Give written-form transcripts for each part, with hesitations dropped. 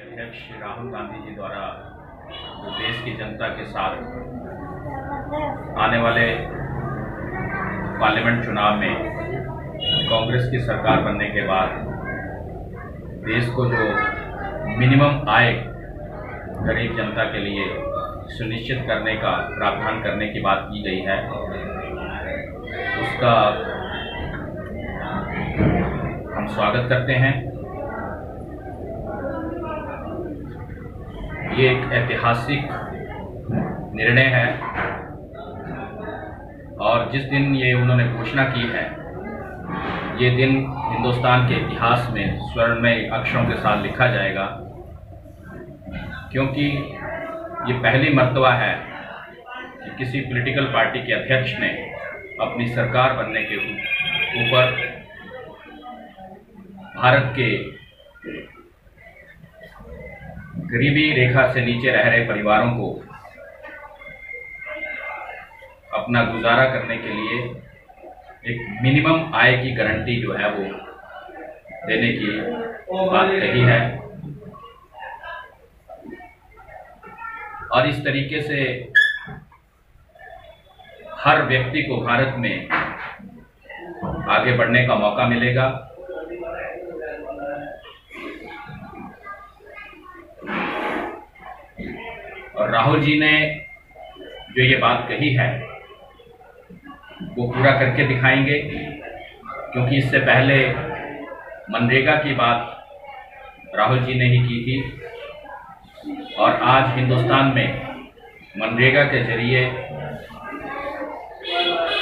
अध्यक्ष राहुल गांधी जी द्वारा जो देश की जनता के साथ आने वाले पार्लियामेंट चुनाव में कांग्रेस की सरकार बनने के बाद देश को जो मिनिमम आय गरीब जनता के लिए सुनिश्चित करने का प्रावधान करने की बात की गई है, उसका हम स्वागत करते हैं। ये एक ऐतिहासिक निर्णय है और जिस दिन ये उन्होंने घोषणा की है, ये दिन हिंदुस्तान के इतिहास में स्वर्णमय अक्षरों के साथ लिखा जाएगा, क्योंकि ये पहली मर्तबा है कि किसी पॉलिटिकल पार्टी के अध्यक्ष ने अपनी सरकार बनने के ऊपर भारत के गरीबी रेखा से नीचे रह रहे परिवारों को अपना गुजारा करने के लिए एक मिनिमम आय की गारंटी जो है वो देने की बात कही है। और इस तरीके से हर व्यक्ति को भारत में आगे बढ़ने का मौका मिलेगा। और राहुल जी ने जो ये बात कही है वो पूरा करके दिखाएंगे, क्योंकि इससे पहले मनरेगा की बात राहुल जी ने ही की थी और आज हिंदुस्तान में मनरेगा के जरिए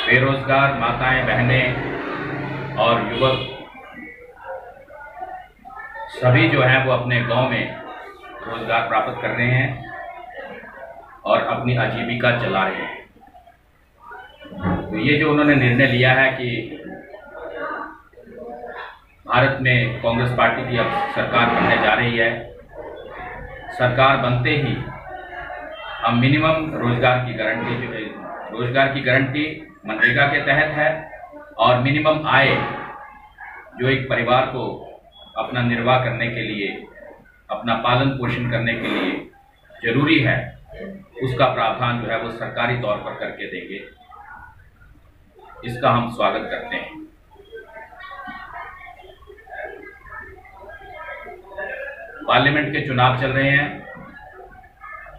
बेरोजगार माताएं, बहनें और युवक सभी जो हैं वो अपने गांव में रोजगार प्राप्त कर रहे हैं और अपनी आजीविका चला रहे हैं। तो ये जो उन्होंने निर्णय लिया है कि भारत में कांग्रेस पार्टी की अब सरकार बनने जा रही है, सरकार बनते ही हम मिनिमम रोजगार की गारंटी जो है, रोजगार की गारंटी मनरेगा के तहत है और मिनिमम आय जो एक परिवार को अपना निर्वाह करने के लिए, अपना पालन पोषण करने के लिए जरूरी है, उसका प्रावधान जो है वो सरकारी तौर पर करके देंगे। इसका हम स्वागत करते हैं। पार्लियामेंट के चुनाव चल रहे हैं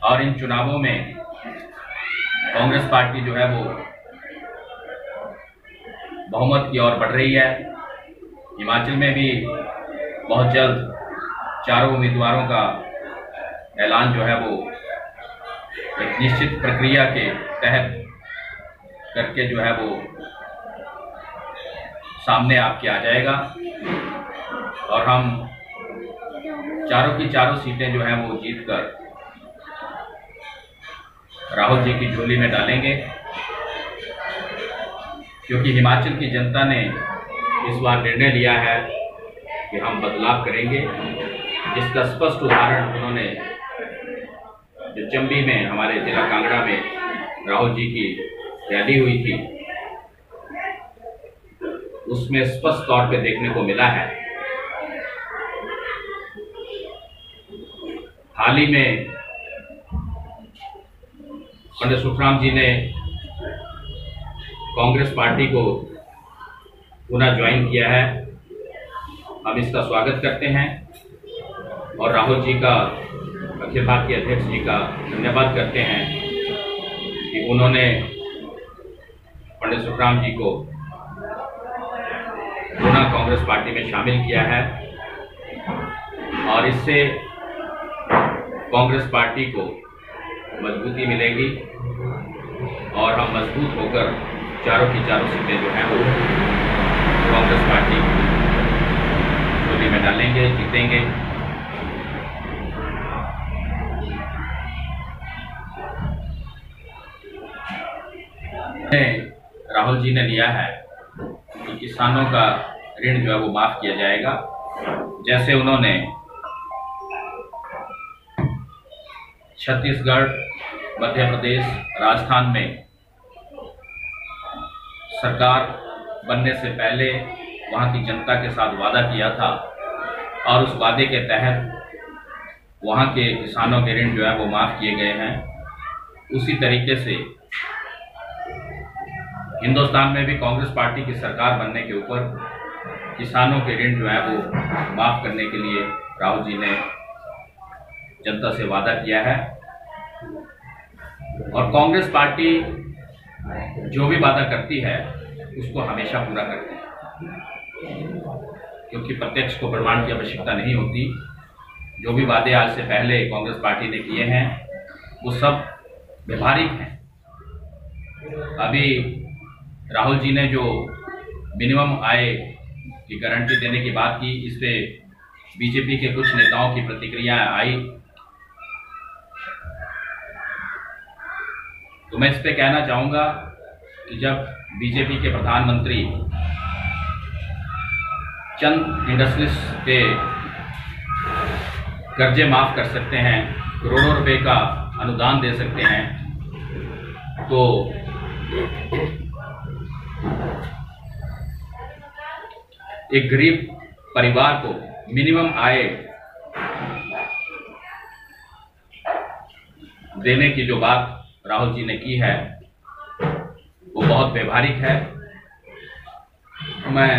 और इन चुनावों में कांग्रेस पार्टी जो है वो बहुमत की ओर बढ़ रही है। हिमाचल में भी बहुत जल्द चारों उम्मीदवारों का ऐलान जो है वो एक निश्चित प्रक्रिया के तहत करके जो है वो सामने आपके आ जाएगा और हम चारों की चारों सीटें जो हैं वो जीतकर राहुल जी की झोली में डालेंगे, क्योंकि हिमाचल की जनता ने इस बार निर्णय लिया है कि हम बदलाव करेंगे। जिसका स्पष्ट उदाहरण उन्होंने जो चंबी में हमारे जिला कांगड़ा में राहुल जी की रैली हुई थी, उसमें स्पष्ट तौर पे देखने को मिला है। हाल ही में पंडित सुखराम जी ने कांग्रेस पार्टी को पुनः ज्वाइन किया है। हम इसका स्वागत करते हैं और राहुल जी का, अखिल भारतीय अध्यक्ष जी का धन्यवाद करते हैं कि उन्होंने पंडित सुखराम जी को पुनः कांग्रेस पार्टी में शामिल किया है और इससे कांग्रेस पार्टी को मजबूती मिलेगी और हम मजबूत होकर चारों की चारों सीटें जो हैं वो कांग्रेस पार्टी झोली में डालेंगे, जीतेंगे। राहुल जी ने लिया है कि किसानों का ऋण जो है वो माफ किया जाएगा। जैसे उन्होंने छत्तीसगढ़, मध्य प्रदेश, राजस्थान में सरकार बनने से पहले वहाँ की जनता के साथ वादा किया था और उस वादे के तहत वहाँ के किसानों के ऋण जो है वो माफ़ किए गए हैं। उसी तरीके से हिंदुस्तान में भी कांग्रेस पार्टी की सरकार बनने के ऊपर किसानों के ऋण जो है वो माफ़ करने के लिए राहुल जी ने जनता से वादा किया है। और कांग्रेस पार्टी जो भी वादा करती है उसको हमेशा पूरा करती है, क्योंकि प्रत्यक्ष को प्रमाण की आवश्यकता नहीं होती। जो भी वादे आज से पहले कांग्रेस पार्टी ने किए हैं वो सब व्यवहारिक हैं। अभी राहुल जी ने जो मिनिमम आय की गारंटी देने की बात की, इस पे बीजेपी के कुछ नेताओं की प्रतिक्रिया आई, तो मैं इस पे कहना चाहूँगा कि जब बीजेपी के प्रधानमंत्री चंद इंडस्ट्रीज के कर्जे माफ़ कर सकते हैं, करोड़ों रुपए का अनुदान दे सकते हैं, तो एक गरीब परिवार को मिनिमम आय देने की जो बात राहुल जी ने की है वो बहुत व्यवहारिक है। मैं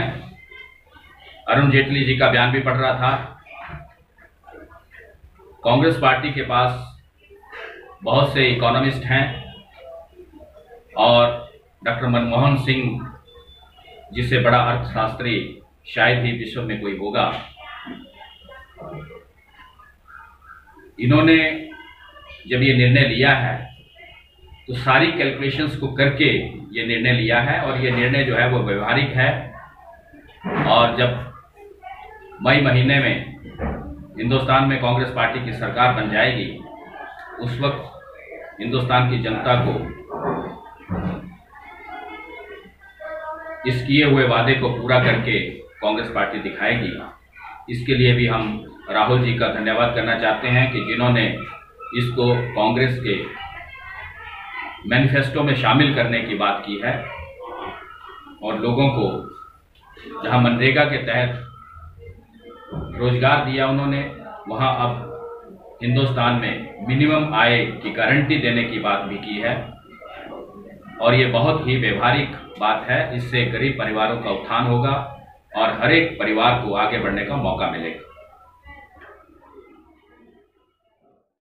अरुण जेटली जी का बयान भी पढ़ रहा था। कांग्रेस पार्टी के पास बहुत से इकोनॉमिस्ट हैं और डॉक्टर मनमोहन सिंह जिससे बड़ा अर्थशास्त्री शायद ही विश्व में कोई होगा, इन्होंने जब ये निर्णय लिया है तो सारी कैलकुलेशंस को करके ये निर्णय लिया है और ये निर्णय जो है वो व्यवहारिक है। और जब मई महीने में हिंदुस्तान में कांग्रेस पार्टी की सरकार बन जाएगी, उस वक्त हिंदुस्तान की जनता को इस किए हुए वादे को पूरा करके कांग्रेस पार्टी दिखाएगी। इसके लिए भी हम राहुल जी का धन्यवाद करना चाहते हैं कि जिन्होंने इसको कांग्रेस के मैनिफेस्टो में शामिल करने की बात की है और लोगों को जहां मनरेगा के तहत रोजगार दिया उन्होंने, वहां अब हिंदुस्तान में मिनिमम आय की गारंटी देने की बात भी की है। और ये बहुत ही व्यवहारिक बात है। इससे गरीब परिवारों का उत्थान होगा और हर एक परिवार को आगे बढ़ने का मौका मिलेगा।